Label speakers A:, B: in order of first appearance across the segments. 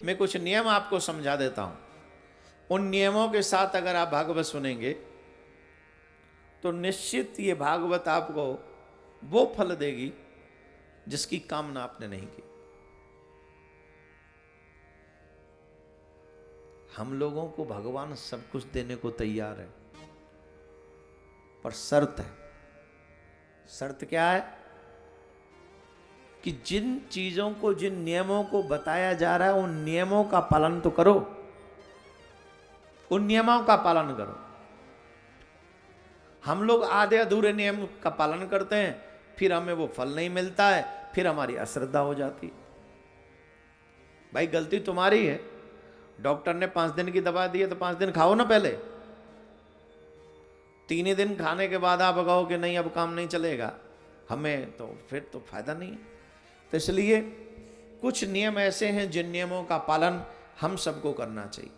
A: मैं कुछ नियम आपको समझा देता हूं। उन नियमों के साथ अगर आप भागवत सुनेंगे तो निश्चित ये भागवत आपको वो फल देगी जिसकी कामना आपने नहीं की। हम लोगों को भगवान सब कुछ देने को तैयार है, पर शर्त है। शर्त क्या है? कि जिन चीजों को, जिन नियमों को बताया जा रहा है उन नियमों का पालन तो करो, उन नियमों का पालन करो। हम लोग आधे अधूरे नियम का पालन करते हैं, फिर हमें वो फल नहीं मिलता है, फिर हमारी अश्रद्धा हो जाती है। भाई गलती तुम्हारी है। डॉक्टर ने 5 दिन की दवा दी है तो 5 दिन खाओ ना पहले। 3 ही दिन खाने के बाद आप कहो कि नहीं अब काम नहीं चलेगा हमें, तो फिर तो फायदा नहीं है। तो इसलिए कुछ नियम ऐसे हैं जिन नियमों का पालन हम सबको करना चाहिए।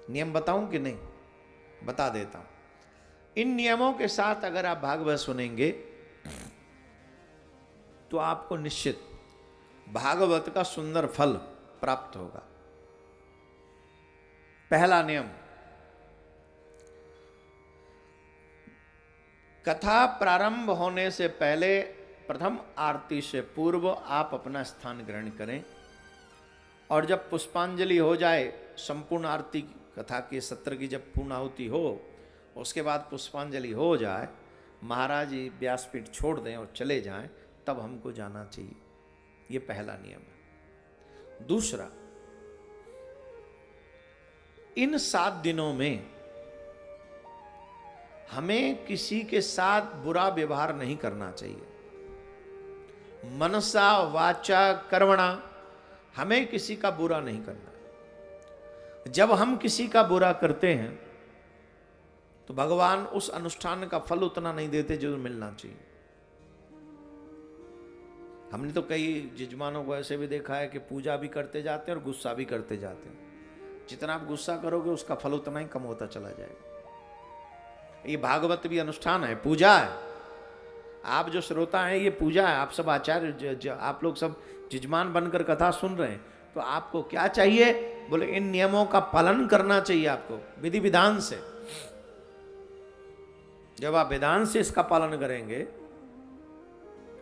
A: नियम बताऊं कि नहीं? बता देता हूं। इन नियमों के साथ अगर आप भागवत सुनेंगे तो आपको निश्चित भागवत का सुंदर फल प्राप्त होगा। पहला नियम, कथा प्रारंभ होने से पहले प्रथम आरती से पूर्व आप अपना स्थान ग्रहण करें, और जब पुष्पांजलि हो जाए, संपूर्ण आरती कथा के सत्र की जब पूर्णाहुति हो, उसके बाद पुष्पांजलि हो जाए, महाराज जी व्यासपीठ छोड़ दें और चले जाएं, तब हमको जाना चाहिए। ये पहला नियम है। दूसरा, इन 7 दिनों में हमें किसी के साथ बुरा व्यवहार नहीं करना चाहिए। मनसा वाचा कर्मणा, हमें किसी का बुरा नहीं करना। जब हम किसी का बुरा करते हैं तो भगवान उस अनुष्ठान का फल उतना नहीं देते जो मिलना चाहिए। हमने तो कई यजमानों को ऐसे भी देखा है कि पूजा भी करते जाते हैं और गुस्सा भी करते जाते हैं। जितना आप गुस्सा करोगे उसका फल उतना ही कम होता चला जाएगा। ये भागवत भी अनुष्ठान है, पूजा है। आप जो श्रोता हैं ये पूजा है। आप सब आचार्य, आप लोग सब यजमान बनकर कथा सुन रहे हैं, तो आपको क्या चाहिए? बोले इन नियमों का पालन करना चाहिए आपको, विधि विधान से। जब आप विधान से इसका पालन करेंगे,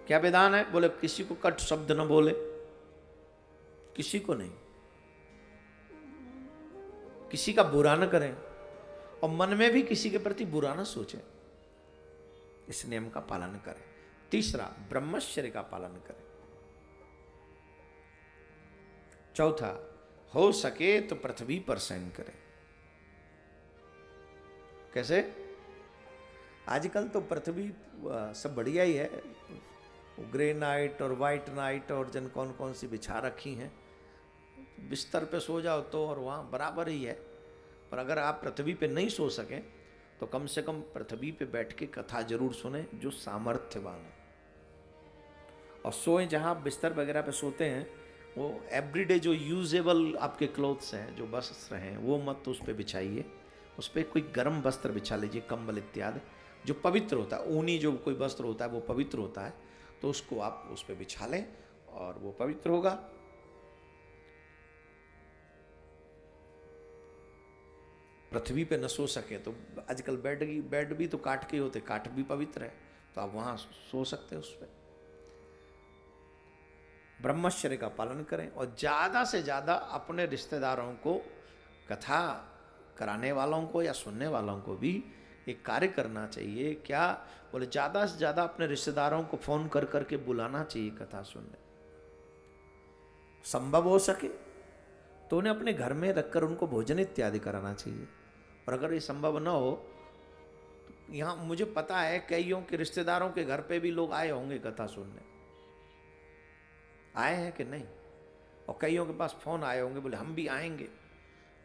A: क्या विधान है? बोले किसी को कट शब्द न बोले, किसी को नहीं, किसी का बुरा न करें, और मन में भी किसी के प्रति बुरा न सोचें। इस नियम का पालन करें। तीसरा, ब्रह्मचर्य का पालन करें। चौथा, हो सके तो पृथ्वी पर शयन करें। कैसे? आजकल तो पृथ्वी सब बढ़िया ही है, ग्रे नाइट और वाइट नाइट और जन कौन कौन सी बिछा रखी हैं। बिस्तर पे सो जाओ तो और वहाँ बराबर ही है। पर अगर आप पृथ्वी पे नहीं सो सकें तो कम से कम पृथ्वी पे बैठ के कथा जरूर सुने जो सामर्थ्यवान है। और सोए जहाँ आप बिस्तर वगैरह पे सोते हैं, वो एवरीडे जो यूजेबल आपके क्लोथ्स हैं, जो वस्त्र हैं, वो मत उस पर बिछाइए। उस पर कोई गर्म वस्त्र बिछा लीजिए, कंबल इत्यादि जो पवित्र होता है। ऊनी जो कोई वस्त्र होता है वो पवित्र होता है, तो उसको आप उस पर बिछा लें और वो पवित्र होगा। पृथ्वी पे न सो सके तो आजकल बेड भी तो काठ के होते, काठ भी पवित्र है, तो आप वहां सो सकते हैं उस पर। ब्रह्मचर्य का पालन करें और ज्यादा से ज्यादा अपने रिश्तेदारों को, कथा कराने वालों को या सुनने वालों को भी एक कार्य करना चाहिए। क्या बोले? ज्यादा से ज्यादा अपने रिश्तेदारों को फोन कर करके बुलाना चाहिए कथा सुनने। संभव हो सके तो उन्हें अपने घर में रखकर उनको भोजन इत्यादि कराना चाहिए। और अगर ये संभव न हो तो यहाँ मुझे पता है कईयों के रिश्तेदारों के घर पे भी लोग आए होंगे कथा सुनने। आए हैं कि नहीं? और कईयों के पास फोन आए होंगे, बोले हम भी आएंगे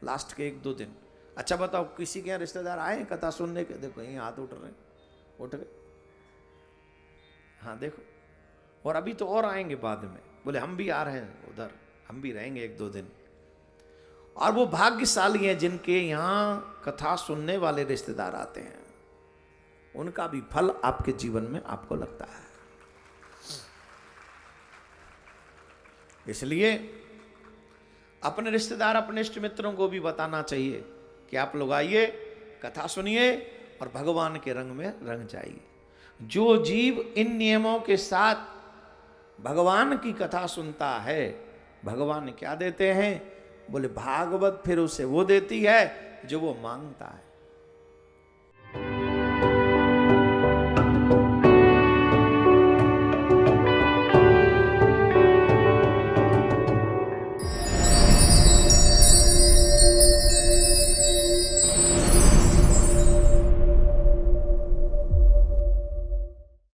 A: लास्ट के 1-2 दिन। अच्छा बताओ, किसी के यहाँ रिश्तेदार आए हैं कथा सुनने के? देखो यहीं हाथ उठ रहे हैं, उठ गए। हाँ देखो, और अभी तो और आएंगे बाद में, बोले हम भी आ रहे हैं उधर, हम भी रहेंगे 1-2 दिन। और वो भाग्यशाली हैं जिनके यहाँ कथा सुनने वाले रिश्तेदार आते हैं, उनका भी फल आपके जीवन में आपको लगता है। इसलिए अपने रिश्तेदार, अपने इष्ट मित्रों को भी बताना चाहिए कि आप लोग आइए, कथा सुनिए और भगवान के रंग में रंग जाइए। जो जीव इन नियमों के साथ भगवान की कथा सुनता है, भगवान क्या देते हैं? बोले भागवत फिर उसे वो देती है जो वो मांगता है।